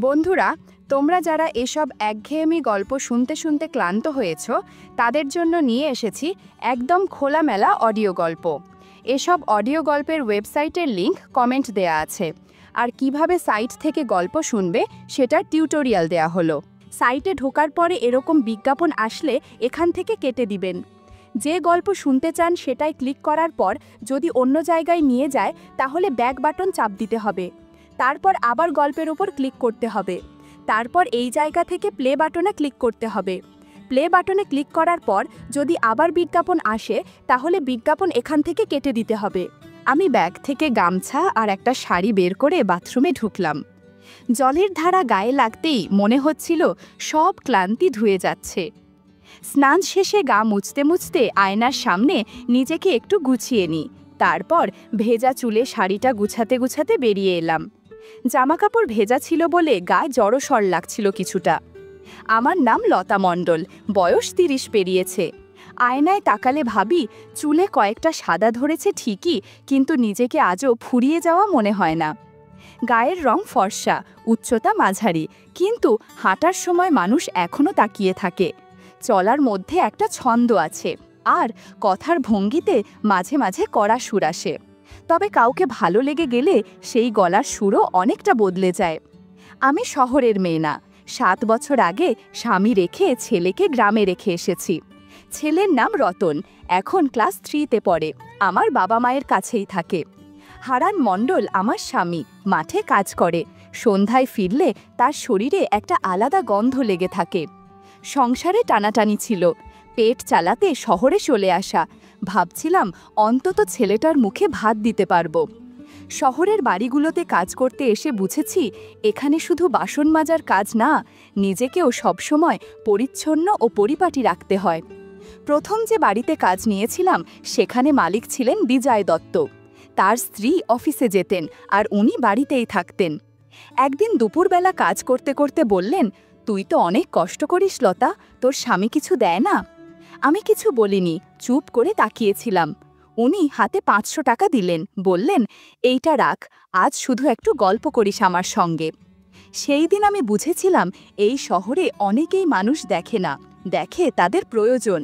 বন্ধুরা, তোমরা যারা এসব একঘেয়েমি গল্প শুনতে শুনতে ক্লান্ত হয়েছ, তাদের জন্য নিয়ে এসেছি একদম খোলামেলা অডিও গল্প। এসব অডিও গল্পের ওয়েবসাইটের লিংক কমেন্ট দেয়া আছে, আর কিভাবে সাইট থেকে গল্প শুনবে সেটার টিউটোরিয়াল দেয়া হলো। সাইটে ঢোকার পরে এরকম বিজ্ঞাপন আসলে এখান থেকে কেটে দিবেন। যে গল্প শুনতে চান সেটাই ক্লিক করার পর যদি অন্য জায়গায় নিয়ে যায় তাহলে ব্যাক বাটন চাপ দিতে হবে। তারপর আবার গল্পের উপর ক্লিক করতে হবে। তারপর এই জায়গা থেকে প্লে বাটনে ক্লিক করতে হবে। প্লে বাটনে ক্লিক করার পর যদি আবার বিজ্ঞাপন আসে তাহলে বিজ্ঞাপন এখান থেকে কেটে দিতে হবে। আমি ব্যাগ থেকে গামছা আর একটা শাড়ি বের করে বাথরুমে ঢুকলাম। জলের ধারা গায়ে লাগতেই মনে হচ্ছিল সব ক্লান্তি ধুয়ে যাচ্ছে। স্নান শেষে গা মুছতে মুছতে আয়নার সামনে নিজেকে একটু গুছিয়ে নিই। তারপর ভেজা চুলে শাড়িটা গুছাতে গুছাতে বেরিয়ে এলাম। জামাকাপড় ভেজা ছিল বলে গায়ে জড়সড় লাগছিল কিছুটা। আমার নাম লতা মণ্ডল, বয়স ৩০ পেরিয়েছে। আয়নায় তাকালে ভাবি চুলে কয়েকটা সাদা ধরেছে ঠিকই, কিন্তু নিজেকে আজও ফুরিয়ে যাওয়া মনে হয় না। গায়ের রং ফর্সা, উচ্চতা মাঝারি, কিন্তু হাঁটার সময় মানুষ এখনও তাকিয়ে থাকে। চলার মধ্যে একটা ছন্দ আছে, আর কথার ভঙ্গিতে মাঝে মাঝে কড়া সুর আসে। তবে কাউকে ভালো লেগে গেলে সেই গলার সুরও অনেকটা বদলে যায়। আমি শহরের মেয়ে না। ৭ বছর আগে স্বামী রেখে ছেলেকে গ্রামে রেখে এসেছি। ছেলের নাম রতন, এখন ক্লাস 3-তে পড়ে। আমার বাবা মায়ের কাছেই থাকে। হারান মণ্ডল আমার স্বামী, মাঠে কাজ করে। সন্ধ্যায় ফিরলে তার শরীরে একটা আলাদা গন্ধ লেগে থাকে। সংসারে টানাটানি ছিল, পেট চালাতে শহরে চলে আসা। ভাবছিলাম অন্তত ছেলেটার মুখে ভাত দিতে পারবো। শহরের বাড়িগুলোতে কাজ করতে এসে বুঝেছি এখানে শুধু বাসন মাজার কাজ না, নিজেকেও সবসময় পরিচ্ছন্ন ও পরিপাটি রাখতে হয়। প্রথম যে বাড়িতে কাজ নিয়েছিলাম সেখানে মালিক ছিলেন বিজয় দত্ত। তার স্ত্রী অফিসে যেতেন আর উনি বাড়িতেই থাকতেন। একদিন দুপুরবেলা কাজ করতে করতে বললেন, তুই তো অনেক কষ্ট করিস লতা, তোর স্বামী কিছু দেয় না? আমি কিছু বলিনি, চুপ করে তাকিয়েছিলাম। উনি হাতে ৫০০ টাকা দিলেন, বললেন, এইটা রাখ, আজ শুধু একটু গল্প করিস আমার সঙ্গে। সেই দিন আমি বুঝেছিলাম এই শহরে অনেকেই মানুষ দেখে না, দেখে তাদের প্রয়োজন।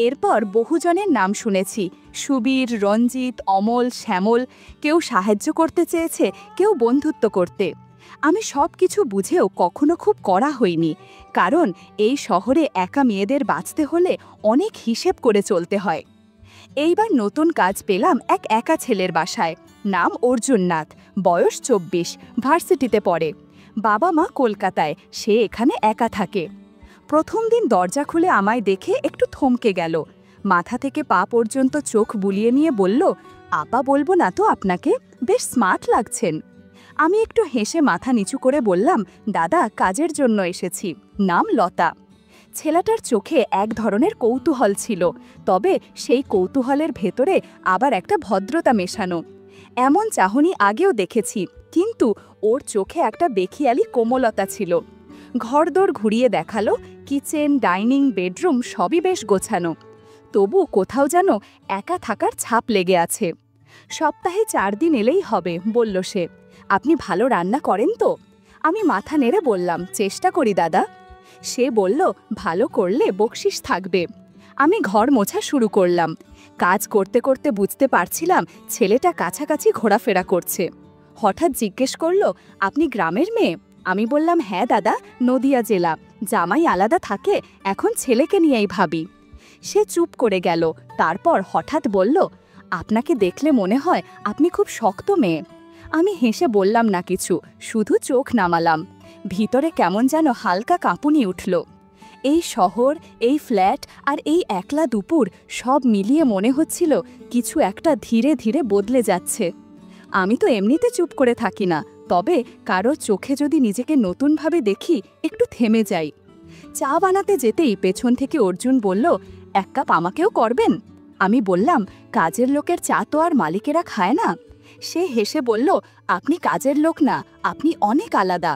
এরপর বহুজনের নাম শুনেছি, সুবীর, রঞ্জিত, অমল, শ্যামল। কেউ সাহায্য করতে চেয়েছে, কেউ বন্ধুত্ব করতে। আমি সব কিছু বুঝেও কখনো খুব কড়া হইনি, কারণ এই শহরে একা মেয়েদের বাঁচতে হলে অনেক হিসেব করে চলতে হয়। এইবার নতুন কাজ পেলাম এক একা ছেলের বাসায়। নাম অর্জুননাথ, বয়স ২৪, ভার্সিটিতে পড়ে। বাবা মা কলকাতায়, সে এখানে একা থাকে। প্রথম দিন দরজা খুলে আমায় দেখে একটু থমকে গেল। মাথা থেকে পা পর্যন্ত চোখ বুলিয়ে নিয়ে বলল, আপা বলবো না তো আপনাকে, বেশ স্মার্ট লাগছেন। আমি একটু হেসে মাথা নিচু করে বললাম, দাদা, কাজের জন্য এসেছি। নাম লতা। ছেলেটার চোখে এক ধরনের কৌতূহল ছিল, তবে সেই কৌতূহলের ভেতরে আবার একটা ভদ্রতা মেশানো। এমন চাহনি আগেও দেখেছি, কিন্তু ওর চোখে একটা বেখিয়ালি কোমলতা ছিল। ঘরদোর ঘুরিয়ে দেখালো, কিচেন, ডাইনিং, বেডরুম সবই বেশ গোছানো। তবু কোথাও যেন একা থাকার ছাপ লেগে আছে। সপ্তাহে 4 দিন এলেই হবে, বলল সে। আপনি ভালো রান্না করেন তো? আমি মাথা নেড়ে বললাম, চেষ্টা করি দাদা। সে বলল, ভালো করলে বকশিস থাকবে। আমি ঘর মোছা শুরু করলাম। কাজ করতে করতে বুঝতে পারছিলাম ছেলেটা কাছাকাছি ঘোরাফেরা করছে। হঠাৎ জিজ্ঞেস করল, আপনি গ্রামের মেয়ে? আমি বললাম, হ্যাঁ দাদা, নদিয়া জেলা। জামাই আলাদা থাকে, এখন ছেলেকে নিয়েই ভাবি। সে চুপ করে গেল, তারপর হঠাৎ বলল, আপনাকে দেখলে মনে হয় আপনি খুব শক্ত মেয়ে। আমি হেসে বললাম না কিছু, শুধু চোখ নামালাম। ভিতরে কেমন যেন হালকা কাঁপুনি উঠল। এই শহর, এই ফ্ল্যাট আর এই একলা দুপুর সব মিলিয়ে মনে হচ্ছিল কিছু একটা ধীরে ধীরে বদলে যাচ্ছে। আমি তো এমনিতে চুপ করে থাকি না, তবে কারো চোখে যদি নিজেকে নতুনভাবে দেখি একটু থেমে যাই। চা বানাতে যেতেই পেছন থেকে অর্জুন বলল, 1 কাপ আমাকেও করবেন? আমি বললাম, কাজের লোকের চা তো আর মালিকেরা খায় না। সে হেসে বলল, আপনি কাজের লোক না, আপনি অনেক আলাদা।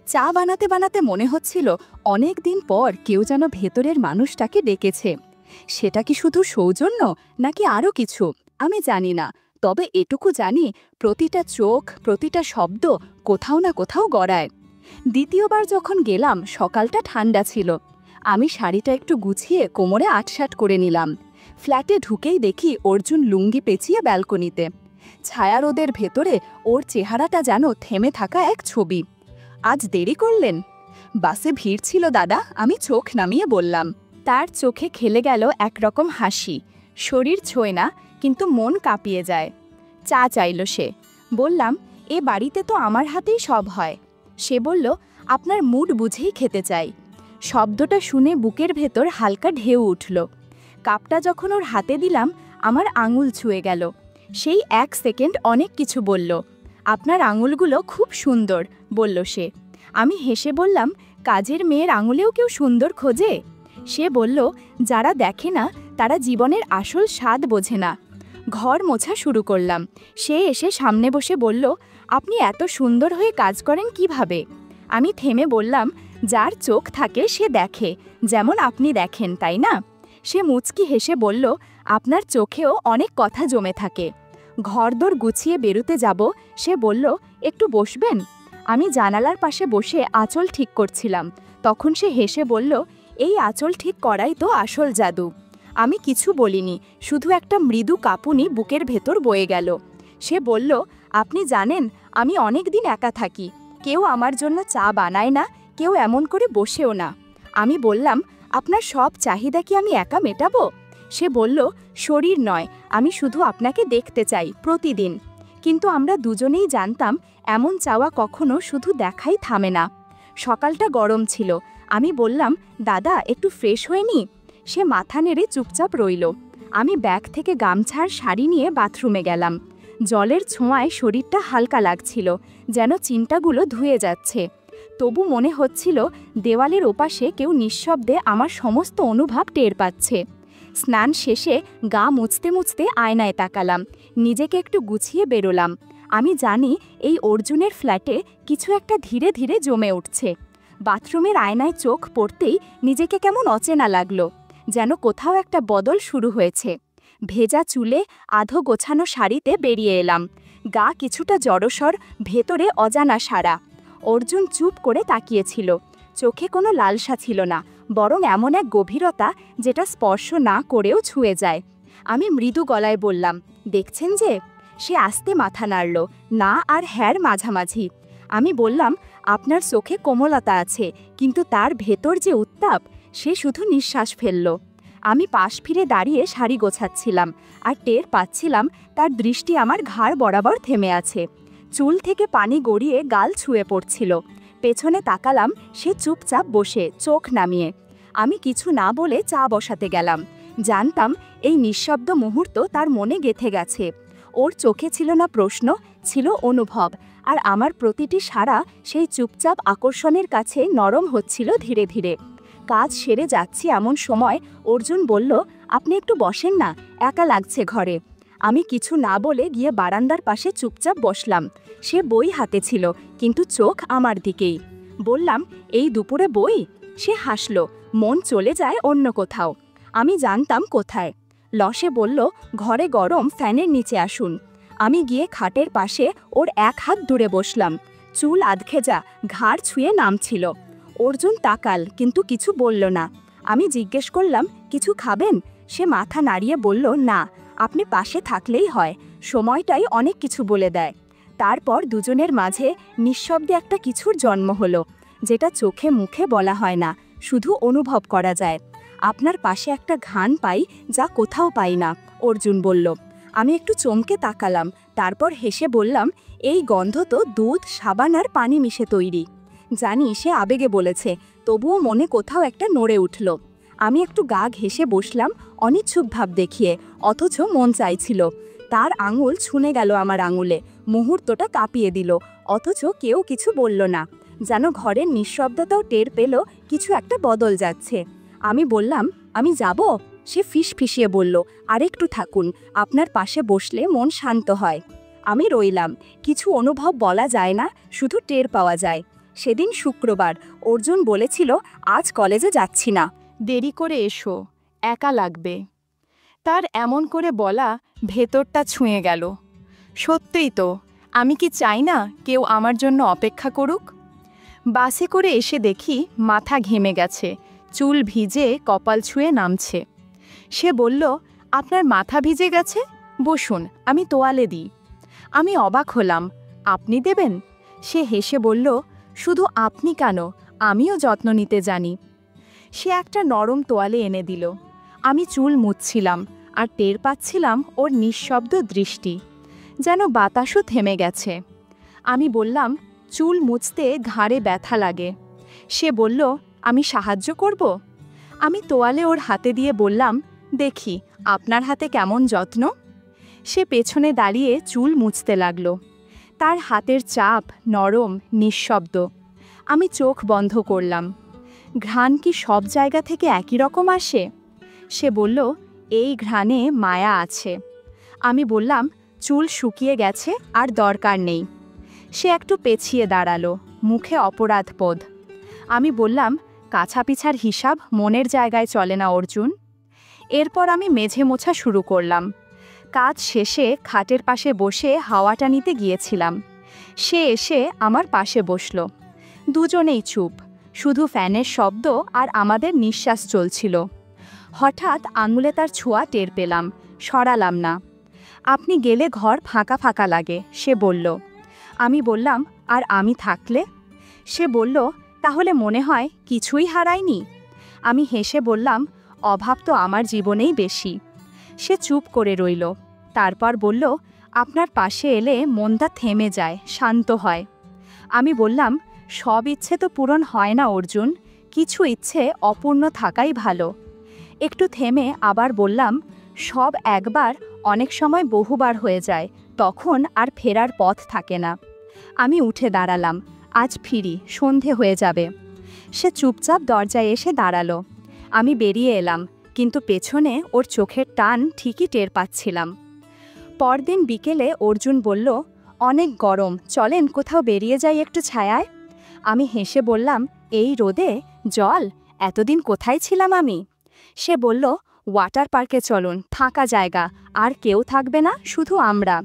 চা বানাতে বানাতে মনে হচ্ছিল অনেক দিন পর কেউ যেন ভেতরের মানুষটাকে ডেকেছে। সেটা কি শুধু সৌজন্য নাকি আরও কিছু আমি জানি না, তবে এটুকু জানি প্রতিটা চোখ, প্রতিটা শব্দ কোথাও না কোথাও গড়ায়। দ্বিতীয়বার যখন গেলাম সকালটা ঠান্ডা ছিল। আমি শাড়িটা একটু গুছিয়ে কোমরে আটসাট করে নিলাম। ফ্ল্যাটে ঢুকেই দেখি অর্জুন লুঙ্গি পেঁচিয়ে ব্যালকনিতে। ছায়া রোদের ভেতরে ওর চেহারাটা যেন থেমে থাকা এক ছবি। আজ দেরি করলেন? বাসে ভিড় ছিল দাদা, আমি চোখ নামিয়ে বললাম। তার চোখে খেলে গেল একরকম হাসি। শরীর ছোঁয় না, কিন্তু মন কাঁপিয়ে যায়। চা চাইল সে। বললাম, এ বাড়িতে তো আমার হাতেই সব হয়। সে বলল, আপনার মুড বুঝেই খেতে চাই। শব্দটা শুনে বুকের ভেতর হালকা ঢেউ উঠল। কাপটা যখন ওর হাতে দিলাম, আমার আঙুল ছুঁয়ে গেল। সেই 1 সেকেন্ড অনেক কিছু বলল। আপনার আঙুলগুলো খুব সুন্দর, বলল সে। আমি হেসে বললাম, কাজের মেয়ের আঙুলেও কেউ সুন্দর খোঁজে? সে বলল, যারা দেখে না তারা জীবনের আসল স্বাদ বোঝে না। ঘর মোছা শুরু করলাম। সে এসে সামনে বসে বলল, আপনি এত সুন্দর হয়ে কাজ করেন কিভাবে? আমি থেমে বললাম, যার চোখ থাকে সে দেখে, যেমন আপনি দেখেন, তাই না? সে মুচকি হেসে বলল, আপনার চোখেও অনেক কথা জমে থাকে। ঘরদোর গুছিয়ে বেরোতে যাব, সে বলল, একটু বসবেন? আমি জানালার পাশে বসে আঁচল ঠিক করছিলাম। তখন সে হেসে বলল, এই আঁচল ঠিক করাই তো আসল জাদু। আমি কিছু বলিনি, শুধু একটা মৃদু কাঁপুনি বুকের ভেতর বয়ে গেল। সে বলল, আপনি জানেন আমি অনেক দিন একা থাকি। কেউ আমার জন্য চা বানায় না, কেউ এমন করে বসেও না। আমি বললাম, আপনার সব চাহিদা কি আমি একা মেটাবো? সে বলল, শরীর নয়, আমি শুধু আপনাকে দেখতে চাই প্রতিদিন। কিন্তু আমরা দুজনেই জানতাম এমন চাওয়া কখনো শুধু দেখাই থামে না। সকালটা গরম ছিল। আমি বললাম, দাদা একটু ফ্রেশ হয়ে নি? সে মাথা নেড়ে চুপচাপ রইল। আমি ব্যাগ থেকে গামছা আর শাড়ি নিয়ে বাথরুমে গেলাম। জলের ছোঁয়ায় শরীরটা হালকা লাগছিল, যেন চিন্তাগুলো ধুয়ে যাচ্ছে। তবু মনে হচ্ছিল দেওয়ালের ওপাশে কেউ নিঃশব্দে আমার সমস্ত অনুভব টের পাচ্ছে। স্নান শেষে গা মুছতে মুছতে আয়নায় তাকালাম। নিজেকে একটু গুছিয়ে বেরোলাম। আমি জানি এই অর্জুনের ফ্ল্যাটে কিছু একটা ধীরে ধীরে জমে উঠছে। বাথরুমের আয়নায় চোখ পড়তেই নিজেকে কেমন অচেনা লাগলো, যেন কোথাও একটা বদল শুরু হয়েছে। ভেজা চুলে আধো গোছানো শাড়িতে বেরিয়ে এলাম। গা কিছুটা জড়সর, ভেতরে অজানা সাড়া। অর্জুন চুপ করে তাকিয়েছিল। চোখে কোনো লালসা ছিল না, বরং এমন এক গভীরতা যেটা স্পর্শ না করেও ছুঁয়ে যায়। আমি মৃদু গলায় বললাম, দেখছেন যে? সে আস্তে মাথা নাড়ল, না আর হ্যার মাঝামাঝি। আমি বললাম, আপনার চোখে কোমলতা আছে, কিন্তু তার ভেতর যে উত্তাপ, সে শুধু নিঃশ্বাস ফেলল। আমি পাশ ফিরে দাঁড়িয়ে শাড়ি গোছাচ্ছিলাম, আর টের পাচ্ছিলাম তার দৃষ্টি আমার ঘাড় বরাবর থেমে আছে। চুল থেকে পানি গড়িয়ে গাল ছুঁয়ে পড়ছিল। পেছনে তাকালাম, সে চুপচাপ বসে, চোখ নামিয়ে। আমি কিছু না বলে চা বসাতে গেলাম। জানতাম এই নিঃশব্দ মুহূর্ত তার মনে গেঁথে গেছে। ওর চোখে ছিল না প্রশ্ন, ছিল অনুভব, আর আমার প্রতিটি সাড়া সেই চুপচাপ আকর্ষণের কাছে নরম হচ্ছিল ধীরে ধীরে। কাজ সেরে যাচ্ছি এমন সময় অর্জুন বলল, আপনি একটু বসেন না, একা লাগছে ঘরে। আমি কিছু না বলে গিয়ে বারান্দার পাশে চুপচাপ বসলাম। সে বই হাতে ছিল, কিন্তু চোখ আমার দিকেই। বললাম, এই দুপুরে বই? সে হাসল, মন চলে যায় অন্য কোথাও। আমি জানতাম কোথায়। লসে বলল, ঘরে গরম, ফ্যানের নিচে আসুন। আমি গিয়ে খাটের পাশে ওর 1 হাত দূরে বসলাম। চুল আধখেজা, ঘাড় ছুঁয়ে নামছিল। অর্জুন তাকাল, কিন্তু কিছু বলল না। আমি জিজ্ঞেস করলাম, কিছু খাবেন? সে মাথা নাড়িয়ে বলল, না, আপনি পাশে থাকলেই হয়। সময়টাই অনেক কিছু বলে দেয়। তারপর দুজনের মাঝে নিঃশব্দে একটা কিছুর জন্ম হলো, যেটা চোখে মুখে বলা হয় না, শুধু অনুভব করা যায়। আপনার পাশে একটা ঘ্রাণ পাই, যা কোথাও পাই না, অর্জুন বলল। আমি একটু চমকে তাকালাম, তারপর হেসে বললাম, এই গন্ধ তো দুধ, সাবান আর পানি মিশে তৈরি। জানি সে আবেগে বলেছে, তবুও মনে কোথাও একটা নড়ে উঠল। আমি একটু গা ঘেঁষে বসলাম, অনিচ্ছুক ভাব দেখিয়ে, অথচ মন চাইছিল। তার আঙুল ছুঁয়ে গেল আমার আঙুলে, মুহূর্তটা কাঁপিয়ে দিল, অথচ কেউ কিছু বলল না। যেন ঘরের নিঃশব্দতাও টের পেল কিছু একটা বদল যাচ্ছে। আমি বললাম, আমি যাব? সে ফিসফিসিয়ে বলল, আরেকটু থাকুন, আপনার পাশে বসলে মন শান্ত হয়। আমি রইলাম। কিছু অনুভব বলা যায় না, শুধু টের পাওয়া যায়। সেদিন শুক্রবার। অর্জুন বলেছিল, আজ কলেজে যাচ্ছি না, দেরি করে এসো, একা লাগবে। তার এমন করে বলা ভেতরটা ছুঁয়ে গেল। সত্যিই তো, আমি কি চাই না কেউ আমার জন্য অপেক্ষা করুক? বাসে করে এসে দেখি মাথা ঘেমে গেছে, চুল ভিজে কপাল ছুঁয়ে নামছে। সে বলল, আপনার মাথা ভিজে গেছে, বসুন, আমি তোয়ালে দিই। আমি অবাক হলাম, আপনি দেবেন? সে হেসে বলল, শুধু আপনি কেন, আমিও যত্ন নিতে জানি। সে একটা নরম তোয়ালে এনে দিল। আমি চুল মুছছিলাম আর টের পাচ্ছিলাম ওর নিঃশব্দ দৃষ্টি, যেন বাতাসও থেমে গেছে। আমি বললাম, চুল মুছতে ঘাড়ে ব্যথা লাগে। সে বলল, আমি সাহায্য করব? আমি তোয়ালে ওর হাতে দিয়ে বললাম, দেখি আপনার হাতে কেমন যত্ন। সে পেছনে দাঁড়িয়ে চুল মুছতে লাগলো। তার হাতের চাপ নরম, নিঃশব্দ। আমি চোখ বন্ধ করলাম। ঘ্রাণ কি সব জায়গা থেকে একই রকম আসে? সে বলল, এই ঘ্রাণে মায়া আছে। আমি বললাম, চুল শুকিয়ে গেছে আর দরকার নেই। সে একটু পেছিয়ে দাঁড়ালো, মুখে অপরাধবোধ। আমি বললাম, কাছাপিছার হিসাব মনের জায়গায় চলে না অর্জুন। এরপর আমি মেঝে মোছা শুরু করলাম। কাজ শেষে খাটের পাশে বসে হাওয়াটা নিতে গিয়েছিলাম। সে এসে আমার পাশে বসল। দুজনেই চুপ, শুধু ফ্যানের শব্দ আর আমাদের নিঃশ্বাস চলছিল। হঠাৎ আঙুলে তার ছোঁয়া টের পেলাম, সরালাম না। আপনি গেলে ঘর ফাঁকা ফাঁকা লাগে, সে বলল। আমি বললাম, আর আমি থাকলে? সে বলল, তাহলে মনে হয় কিছুই হারায়নি। আমি হেসে বললাম, অভাব তো আমার জীবনেই বেশি। সে চুপ করে রইল। তারপর বলল, আপনার পাশে এলে মনটা থেমে যায়, শান্ত হয়। আমি বললাম, সব ইচ্ছে তো পূরণ হয় না অর্জুন, কিছু ইচ্ছে অপূর্ণ থাকাই ভালো। একটু থেমে আবার বললাম, সব একবার, অনেক সময় বহুবার হয়ে যায়, তখন আর ফেরার পথ থাকে না। আমি উঠে দাঁড়ালাম, আজ ফিরি, সন্ধে হয়ে যাবে। সে চুপচাপ দরজায় এসে দাঁড়ালো। আমি বেরিয়ে এলাম, কিন্তু পেছনে ওর চোখের টান ঠিকই টের পাচ্ছিলাম। পরদিন বিকেলে অর্জুন বলল, অনেক গরম, চলেন কোথাও বেরিয়ে যাই একটু ছায়ায়। আমি হেসে বললাম, এই রোদে জল, এতদিন কোথায় ছিলাম আমি? সে বলল, ওয়াটার পার্কে চলুন, ফাঁকা জায়গা, আর কেউ থাকবে না, শুধু আমরা।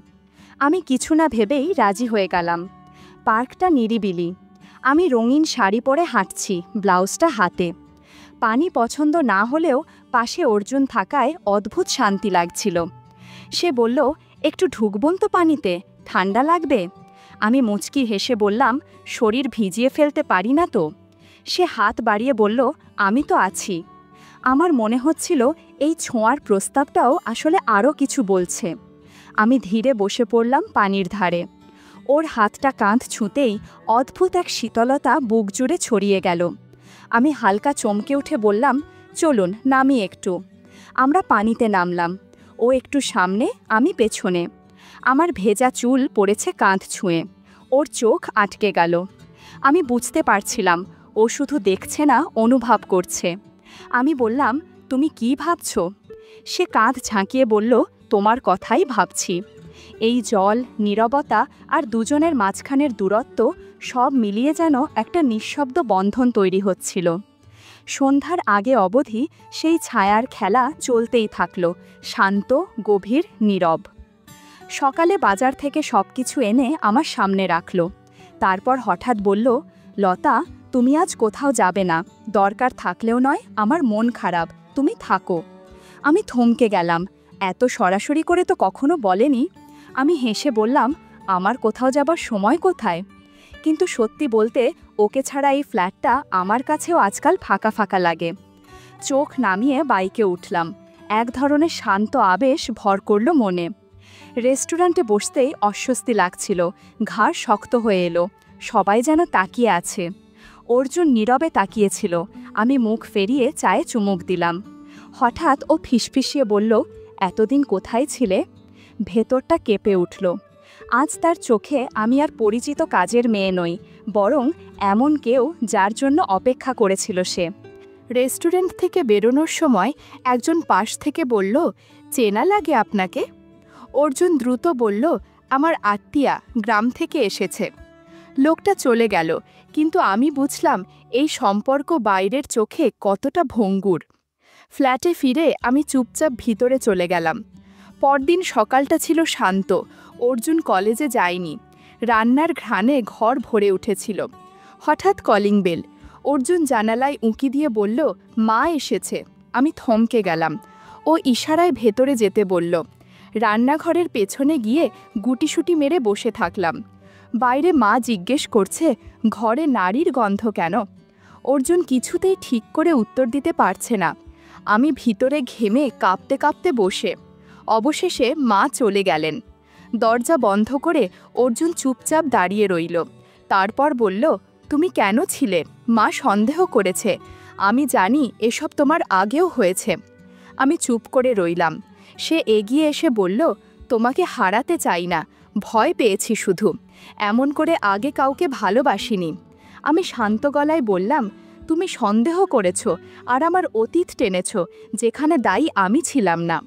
আমি কিছু না ভেবেই রাজি হয়ে গেলাম। পার্কটা নিরিবিলি। আমি রঙিন শাড়ি পরে হাঁটছি, ব্লাউজটা হাতে। পানি পছন্দ না হলেও পাশে অর্জুন থাকায় অদ্ভুত শান্তি লাগছিল। সে বলল, একটু ঢুকবন তো পানিতে, ঠান্ডা লাগবে। আমি মুচকি হেসে বললাম, শরীর ভিজিয়ে ফেলতে পারি না তো। সে হাত বাড়িয়ে বলল, আমি তো আছি। আমার মনে হচ্ছিল এই ছোঁয়ার প্রস্তাবটাও আসলে আরও কিছু বলছে। আমি ধীরে বসে পড়লাম পানির ধারে। ওর হাতটা কাঁধ ছুঁতেই অদ্ভুত এক শীতলতা বুক জুড়ে ছড়িয়ে গেল। আমি হালকা চমকে উঠে বললাম, চলুন নামি একটু। আমরা পানিতে নামলাম। ও একটু সামনে, আমি পেছনে। আমার ভেজা চুল পড়েছে কাঁধ ছুঁয়ে। ওর চোখ আটকে গেল। আমি বুঝতে পারছিলাম ও শুধু দেখছে না, অনুভব করছে। আমি বললাম, তুমি কি ভাবছ? সে কাঁধ ঝাঁকিয়ে বলল, তোমার কথাই ভাবছি। এই জল, নীরবতা আর দুজনের মাঝখানের দূরত্ব সব মিলিয়ে যেন একটা নিঃশব্দ বন্ধন তৈরি হচ্ছিল। সন্ধ্যার আগে অবধি সেই ছায়ার খেলা চলতেই থাকল, শান্ত, গভীর, নীরব। সকালে বাজার থেকে সব কিছু এনে আমার সামনে রাখল। তারপর হঠাৎ বলল, লতা, তুমি আজ কোথাও যাবে না, দরকার থাকলেও নয়, আমার মন খারাপ, তুমি থাকো। আমি থমকে গেলাম, এত সরাসরি করে তো কখনো বলেনি। আমি হেসে বললাম, আমার কোথাও যাবার সময় কোথায়? কিন্তু সত্যি বলতে ওকে ছাড়া এই ফ্ল্যাটটা আমার কাছেও আজকাল ফাঁকা ফাঁকা লাগে। চোখ নামিয়ে বাইকে উঠলাম। এক ধরনের শান্ত আবেশ ভর করল মনে। রেস্টুরেন্টে বসতেই অস্বস্তি লাগছিল, ঘাড় শক্ত হয়ে এলো। সবাই যেন তাকিয়ে আছে। অর্জুন নীরবে তাকিয়েছিল। আমি মুখ ফেরিয়ে চায়ে চুমুক দিলাম। হঠাৎ ও ফিসফিসিয়ে বলল, এতদিন কোথায় ছিলে? ভেতরটা কেঁপে উঠল। আজ তার চোখে আমি আর পরিচিত কাজের মেয়ে নই, বরং এমন কেউ যার জন্য অপেক্ষা করেছিল সে। রেস্টুরেন্ট থেকে বেরোনোর সময় একজন পাশ থেকে বলল, চেনা লাগে আপনাকে? অর্জুন দ্রুত বলল, আমার আত্মীয়া, গ্রাম থেকে এসেছে। লোকটা চলে গেল, কিন্তু আমি বুঝলাম এই সম্পর্ক বাইরের চোখে কতটা ভঙ্গুর। ফ্ল্যাটে ফিরে আমি চুপচাপ ভিতরে চলে গেলাম। পরদিন সকালটা ছিল শান্ত। অর্জুন কলেজে যায়নি। রান্নার ঘ্রাণে ঘর ভরে উঠেছিল। হঠাৎ কলিং বেল। অর্জুন জানালায় উঁকি দিয়ে বলল, মা এসেছে। আমি থমকে গেলাম। ও ইশারায় ভেতরে যেতে বলল। রান্নাঘরের পেছনে গিয়ে গুটিসুটি মেরে বসে থাকলাম। বাইরে মা জিজ্ঞেস করছে, ঘরে নারীর গন্ধ কেন? অর্জুন কিছুতেই ঠিক করে উত্তর দিতে পারছে না। আমি ভিতরে ঘেমে কাঁপতে কাঁপতে বসে। অবশেষে মা চলে গেলেন। দরজা বন্ধ করে অর্জুন চুপচাপ দাঁড়িয়ে রইল। তারপর বলল, তুমি কেন ছিলে? মা সন্দেহ করেছে। আমি জানি এসব তোমার আগেও হয়েছে। আমি চুপ করে রইলাম। সে এগিয়ে এসে বলল, তোমাকে হারাতে চাই না, ভয় পেয়েছি শুধু। এমন করে আগে কাউকে ভালোবাসিনি। আমি শান্ত গলায় বললাম, তুমি সন্দেহ করেছ আর আমার অতীত টেনেছ, যেখানে দায়ী আমি ছিলাম না।